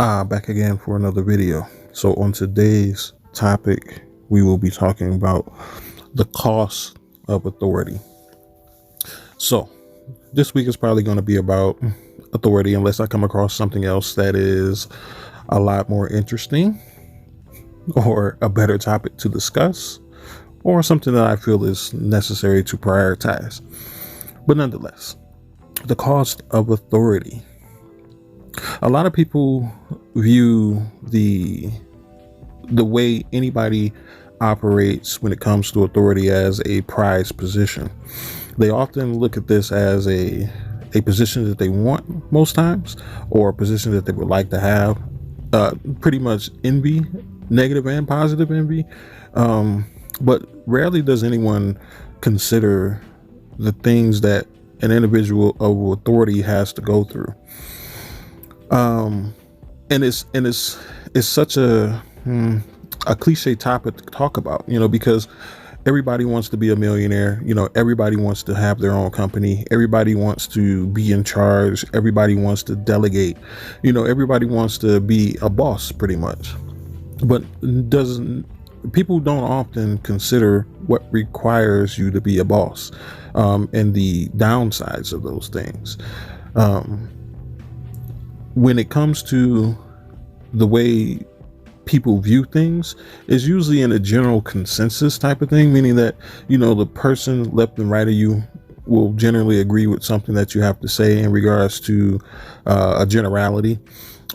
Back again for another video. So on today's topic, we will be talking about the cost of authority. So this week is probably going to be about authority, unless I come across something else that is a lot more interesting or a better topic to discuss, or something that I feel is necessary to prioritize. But nonetheless, the cost of authority. A lot of people view the way anybody operates when it comes to authority as a prized position. They often look at this as a position that they want most times, or a position that they would like to have. Pretty much envy, negative and positive envy. But rarely does anyone consider the things that an individual of authority has to go through. And it's such a cliche topic to talk about, because everybody wants to be a millionaire. Everybody wants to have their own company. Everybody wants to be in charge. Everybody wants to delegate. Everybody wants to be a boss, pretty much. But people don't often consider what requires you to be a boss, and the downsides of those things. When it comes to the way people view things, is usually in a general consensus type of thing, meaning that, the person left and right of you will generally agree with something that you have to say in regards to a generality.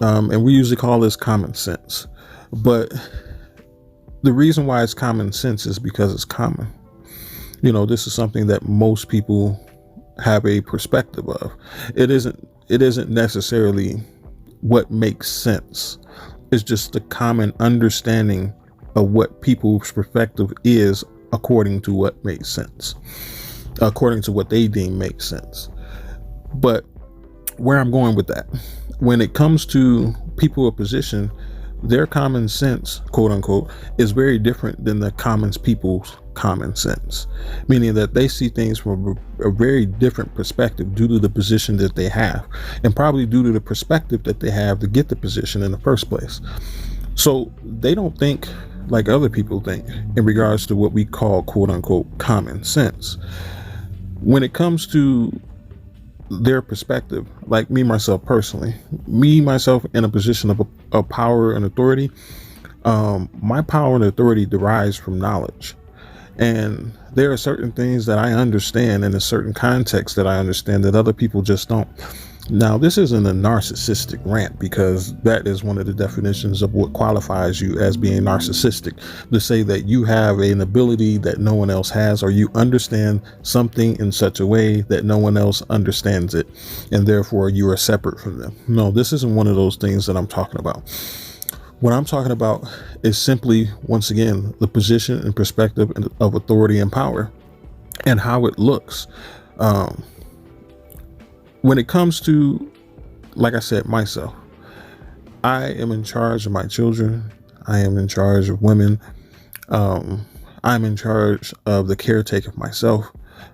And we usually call this common sense. But the reason why it's common sense is because it's common. This is something that most people have a perspective of. It isn't necessarily what makes sense. It's just the common understanding of what people's perspective is, according to what makes sense, according to what they deem makes sense. But where I'm going with that, when it comes to people of position, their common sense, quote unquote, is very different than the common people's common sense, meaning that they see things from a very different perspective due to the position that they have, and probably due to the perspective that they have to get the position in the first place. So they don't think like other people think in regards to what we call, quote unquote, common sense. When it comes to their perspective, like myself in a position of power and authority, my power and authority derives from knowledge. And there are certain things that I understand in a certain context that I understand that other people just don't. Now, this isn't a narcissistic rant, because that is one of the definitions of what qualifies you as being narcissistic, to say that you have an ability that no one else has, or you understand something in such a way that no one else understands it, and therefore you are separate from them. No, this isn't one of those things that I'm talking about. What I'm talking about is simply, once again, the position and perspective of authority and power, and how it looks. When it comes to, like I said, myself, I am in charge of my children. I am in charge of women. I'm in charge of the caretaking of myself.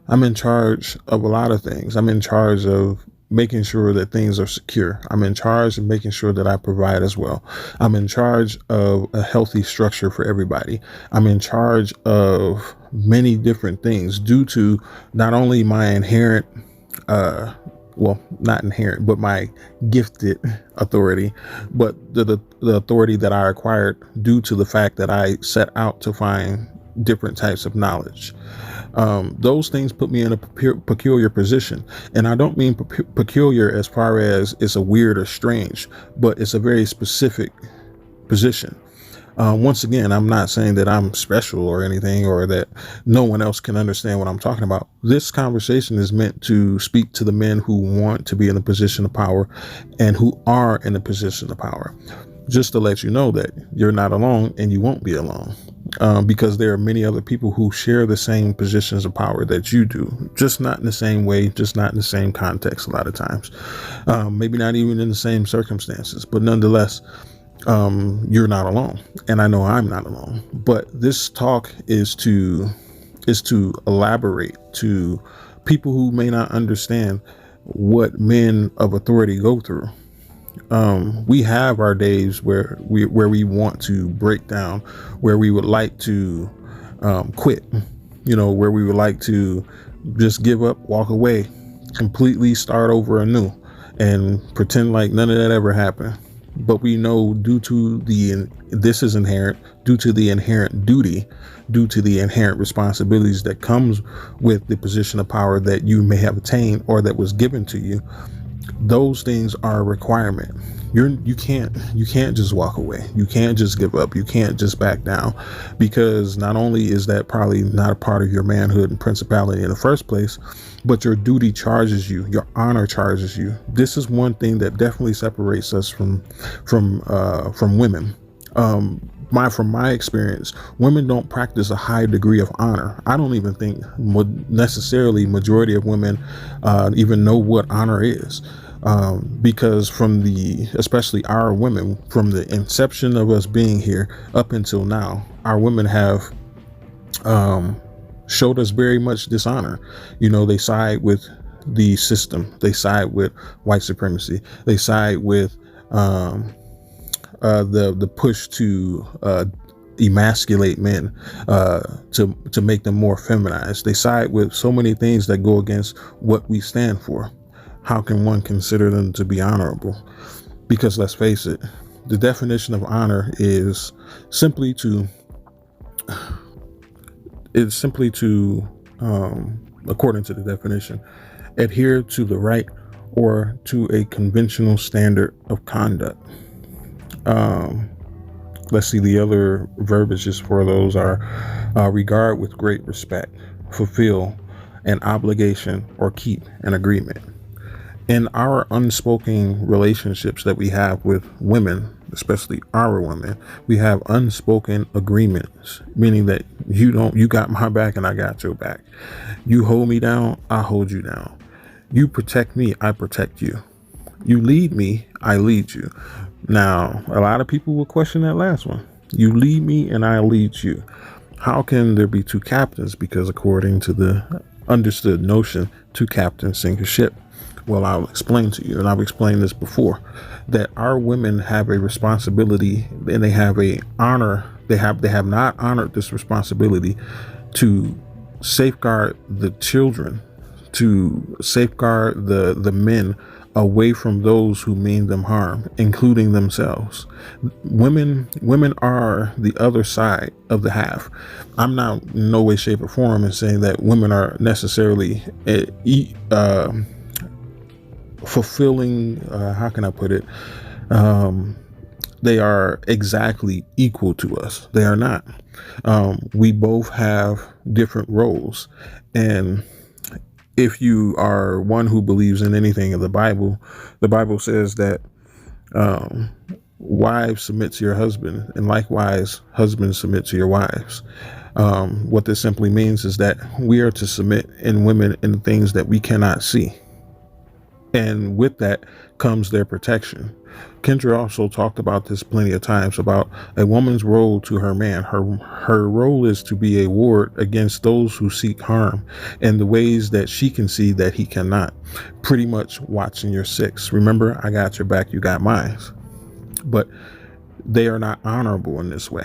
I'm in charge of a lot of things. I'm in charge of making sure that things are secure. I'm in charge of making sure that I provide as well. I'm in charge of a healthy structure for everybody. I'm in charge of many different things due to not only my inherent, not inherent, but my gifted authority, but the authority that I acquired due to the fact that I set out to find different types of knowledge. Those things put me in a peculiar position. And I don't mean peculiar as far as it's a weird or strange, but it's a very specific position. Once again, I'm not saying that I'm special or anything, or that no one else can understand what I'm talking about. This conversation is meant to speak to the men who want to be in a position of power and who are in a position of power. Just to let you know that you're not alone, and you won't be alone, because there are many other people who share the same positions of power that you do, just not in the same way, just not in the same context a lot of times, maybe not even in the same circumstances, but nonetheless, you're not alone, and I know I'm not alone. But this talk is to elaborate to people who may not understand what men of authority go through. We have our days where we want to break down, where we would like to quit, where we would like to just give up, walk away, completely start over anew, and pretend like none of that ever happened. But we know, this is inherent, due to the inherent duty, due to the inherent responsibilities that comes with the position of power that you may have attained or that was given to you. Those things are a requirement. You can't just walk away. You can't just give up. You can't just back down, because not only is that probably not a part of your manhood and principality in the first place, but your duty charges you, your honor charges you. This is one thing that definitely separates us from women. From my experience, women don't practice a high degree of honor. I don't even think necessarily majority of women even know what honor is. Because especially our women, from the inception of us being here up until now, our women have showed us very much dishonor. They side with the system. They side with white supremacy. They side with the push to emasculate men, to make them more feminized. They side with so many things that go against what we stand for. How can one consider them to be honorable? Because let's face it, the definition of honor is simply to, according to the definition, adhere to the right or to a conventional standard of conduct. Let's see, the other verbiages for those are regard with great respect, fulfill an obligation, or keep an agreement. In our unspoken relationships that we have with women, especially our women, we have unspoken agreements, meaning that you got my back and I got your back. You hold me down, I hold you down. You protect me, I protect you. You lead me, I lead you. Now, a lot of people will question that last one. You lead me and I lead you. How can there be two captains? Because according to the understood notion, two captains sink a ship. Well, I'll explain to you, and I've explained this before, that our women have a responsibility, and they have a honor. They have not honored this responsibility to safeguard the children, to safeguard the men away from those who mean them harm, including themselves. Women are the other side of the half. I'm not in no way, shape, or form in saying that women are necessarily fulfilling, how can I put it? They are exactly equal to us. They are not. We both have different roles. And if you are one who believes in anything of the Bible says that wives submit to your husband, and likewise husbands submit to your wives. What this simply means is that we are to submit in women in things that we cannot see. And with that comes their protection. Kendra also talked about this plenty of times, about a woman's role to her man. Her role is to be a ward against those who seek harm in the ways that she can see that he cannot. Pretty much watching your six. Remember, I got your back, you got mine. But they are not honorable in this way.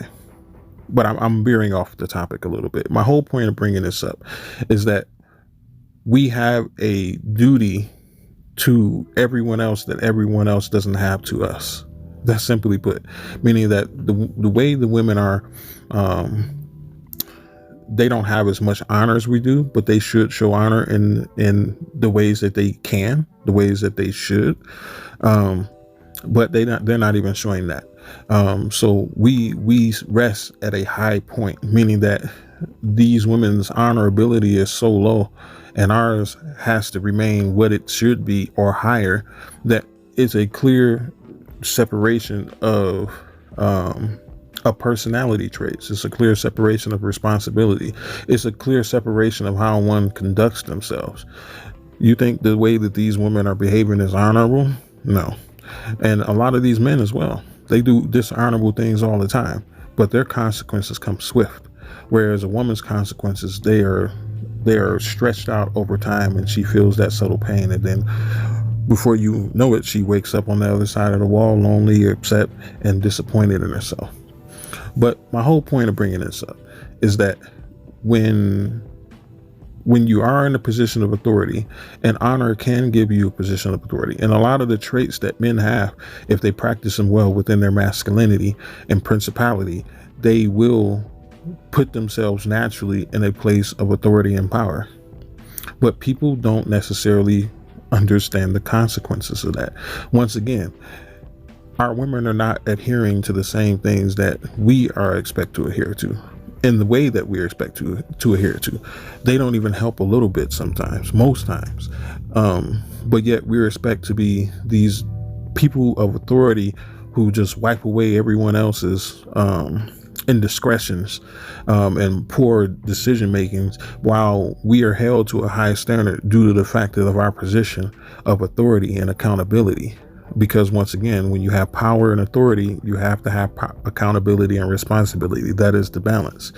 But I'm veering off the topic a little bit. My whole point of bringing this up is that we have a duty to everyone else that everyone else doesn't have to us. That's simply put, meaning that the way the women are, they don't have as much honor as we do, but they should show honor in the ways that they can, the ways that they should. But they're not even showing that. So we rest at a high point, meaning that these women's honorability is so low, and ours has to remain what it should be or higher. That is a clear separation of personality traits. It's a clear separation of responsibility. It's a clear separation of how one conducts themselves. You think the way that these women are behaving is honorable? No. And a lot of these men as well. They do dishonorable things all the time, but their consequences come swift. Whereas a woman's consequences, they are stretched out over time, and she feels that subtle pain, and then Before you know it, she wakes up on the other side of the wall, lonely, upset, and disappointed in herself. But my whole point of bringing this up is that when you are in a position of authority, and honor can give you a position of authority, and a lot of the traits that men have, if they practice them well within their masculinity and principality, they will put themselves naturally in a place of authority and power. But people don't necessarily understand the consequences of that. Once again, our women are not adhering to the same things that we are expected to adhere to in the way that we are expected to adhere to. They don't even help a little bit sometimes, most times. But yet we expect to be these people of authority who just wipe away everyone else's indiscretions and poor decision makings, while we are held to a high standard due to the fact of our position of authority and accountability. Because once again, when you have power and authority, you have to have accountability and responsibility. That is the balance.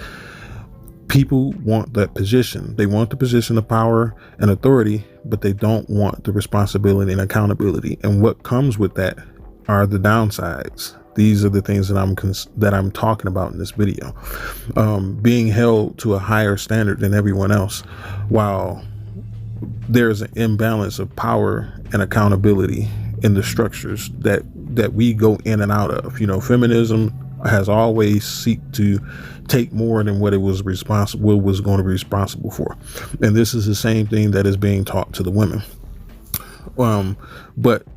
People want that position. They want the position of power and authority, but they don't want the responsibility and accountability. And what comes with that are the downsides. These are the things that I'm talking about in this video. Being held to a higher standard than everyone else, while there's an imbalance of power and accountability in the structures that we go in and out of. Feminism has always seek to take more than what it was going to be responsible for. And this is the same thing that is being taught to the women. But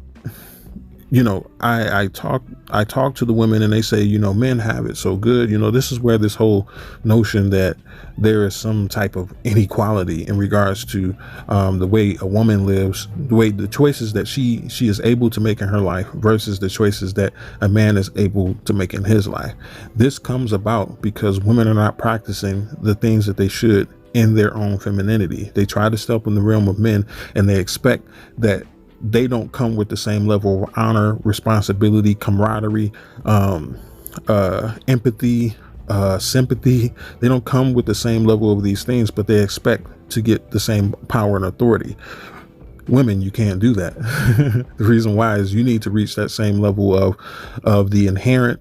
I talk to the women, and they say, men have it so good. This is where this whole notion that there is some type of inequality in regards to the way a woman lives, the choices that she is able to make in her life versus the choices that a man is able to make in his life. This comes about because women are not practicing the things that they should in their own femininity. They try to step in the realm of men, and they expect that they don't come with the same level of honor, responsibility, camaraderie, empathy, sympathy. They don't come with the same level of these things, but they expect to get the same power and authority. Women, you can't do that. The reason why is you need to reach that same level of the inherent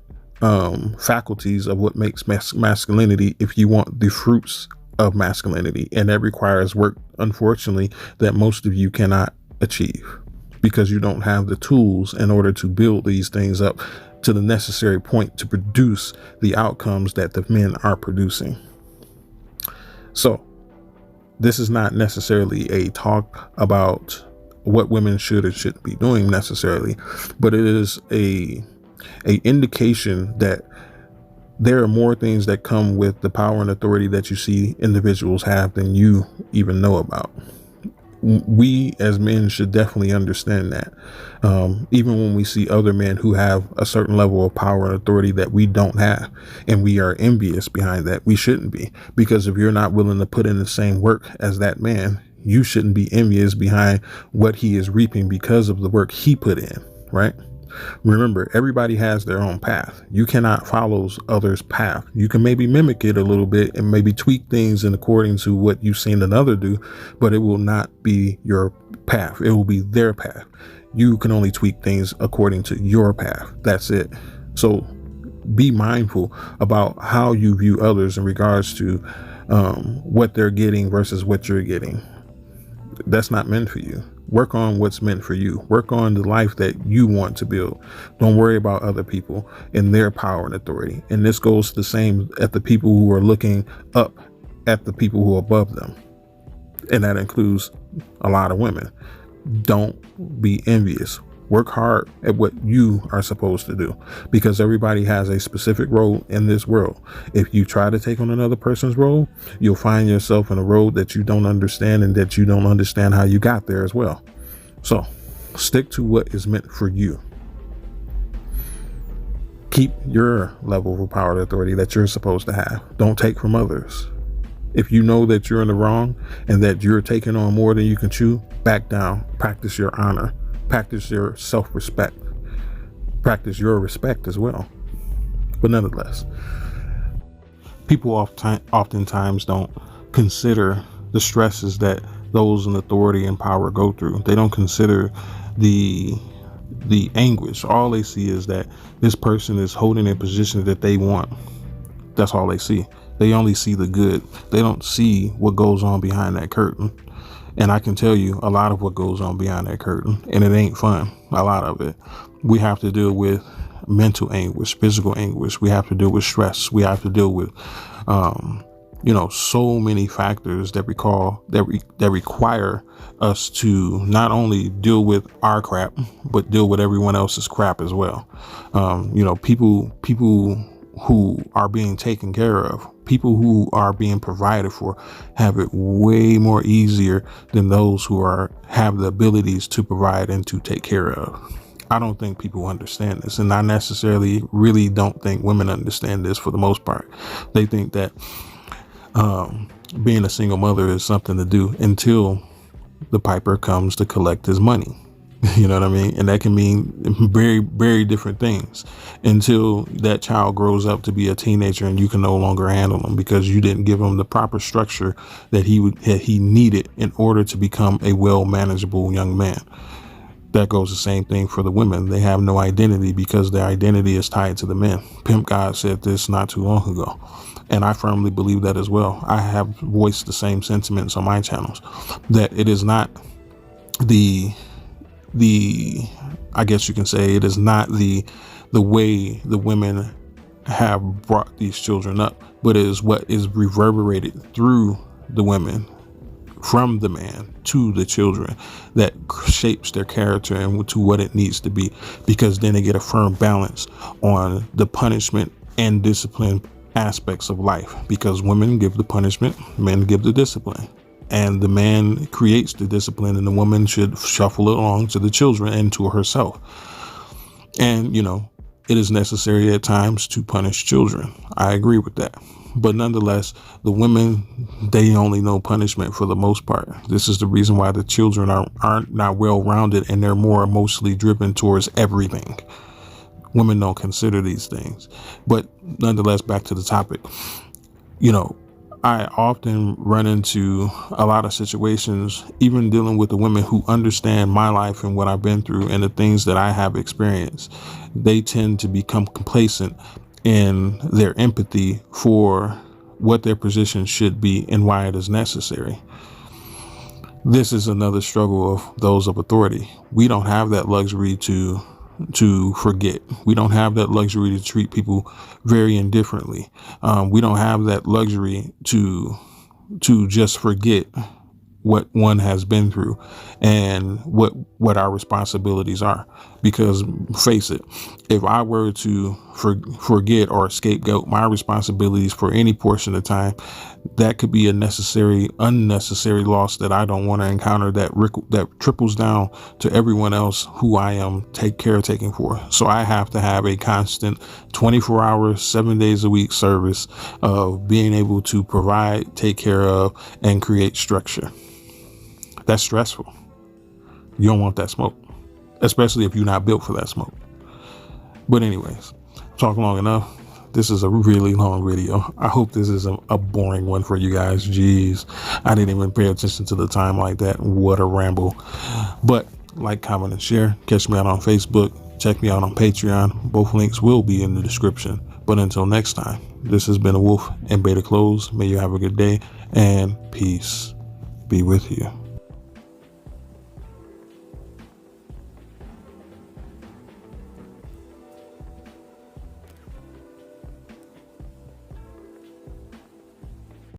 faculties of what makes masculinity if you want the fruits of masculinity. And that requires work, unfortunately, that most of you cannot achieve, because you don't have the tools in order to build these things up to the necessary point to produce the outcomes that the men are producing. So this is not necessarily a talk about what women should or shouldn't be doing necessarily, but it is a indication that there are more things that come with the power and authority that you see individuals have than you even know about. We as men should definitely understand that. Even when we see other men who have a certain level of power and authority that we don't have, and we are envious behind that, we shouldn't be. Because if you're not willing to put in the same work as that man, you shouldn't be envious behind what he is reaping because of the work he put in, right? Remember, everybody has their own path. You cannot follow others' path. You can maybe mimic it a little bit and maybe tweak things in according to what you've seen another do, but it will not be your path. It will be their path. You can only tweak things according to your path. That's it. So be mindful about how you view others in regards to what they're getting versus what you're getting. That's not meant for you. Work on what's meant for you. Work on the life that you want to build. Don't worry about other people and their power and authority. And this goes the same at the people who are looking up at the people who are above them. And that includes a lot of women. Don't be envious. Work hard at what you are supposed to do, because everybody has a specific role in this world. If you try to take on another person's role, you'll find yourself in a road that you don't understand, and that you don't understand how you got there as well. So stick to what is meant for you. Keep your level of power and authority that you're supposed to have. Don't take from others. If you know that you're in the wrong and that you're taking on more than you can chew, back down. Practice your honor. Practice your self-respect. Practice your respect as well. But nonetheless, people oftentimes don't consider the stresses that those in authority and power go through. They don't consider the anguish. All they see is that this person is holding a position that they want. That's all they see. They only see the good. They don't see what goes on behind that curtain. And I can tell you a lot of what goes on behind that curtain, and it ain't fun. A lot of it. We have to deal with mental anguish, physical anguish. We have to deal with stress. We have to deal with, so many factors that require us to not only deal with our crap, but deal with everyone else's crap as well. People who are being taken care of, people who are being provided for, have it way more easier than those who have the abilities to provide and to take care of. I don't think people understand this, and I necessarily really don't think women understand this for the most part. They think that being a single mother is something to do until the piper comes to collect his money. You know what I mean? And that can mean very, very different things until that child grows up to be a teenager and you can no longer handle them because you didn't give him the proper structure that he needed in order to become a well manageable young man. That goes the same thing for the women. They have no identity because their identity is tied to the men. Pimp God said this not too long ago, and I firmly believe that as well. I have voiced the same sentiments on my channels, that it is not I guess you can say it is not the way the women have brought these children up, but it is what is reverberated through the women from the man to the children that shapes their character and to what it needs to be, because then they get a firm balance on the punishment and discipline aspects of life, because women give the punishment, men give the discipline. And the man creates the discipline, and the woman should shuffle it along to the children and to herself. And, it is necessary at times to punish children. I agree with that. But nonetheless, the women, they only know punishment for the most part. This is the reason why the children aren't not well-rounded, and they're more emotionally driven towards everything. Women don't consider these things. But nonetheless, back to the topic, I often run into a lot of situations, even dealing with the women who understand my life and what I've been through and the things that I have experienced. They tend to become complacent in their empathy for what their position should be and why it is necessary. This is another struggle of those of authority. We don't have that luxury to forget. We don't have that luxury to treat people very indifferently. We don't have that luxury to just forget what one has been through and what our responsibilities are. Because face it, if I were to forget or scapegoat my responsibilities for any portion of time, that could be unnecessary loss that I don't want to encounter, that trickles down to everyone else who I am taking for. So I have to have a constant 24 hours, 7 days a week service of being able to provide, take care of, and create structure. That's stressful. You don't want that smoke, especially if you're not built for that smoke. But anyways, talking long enough. This is a really long video. I hope this isn't a boring one for you guys. Jeez, I didn't even pay attention to the time like that. What a ramble. But like, comment, and share. Catch me out on Facebook. Check me out on Patreon. Both links will be in the description. But until next time, this has been a Wolf and Beta Close. May you have a good day, and peace be with you.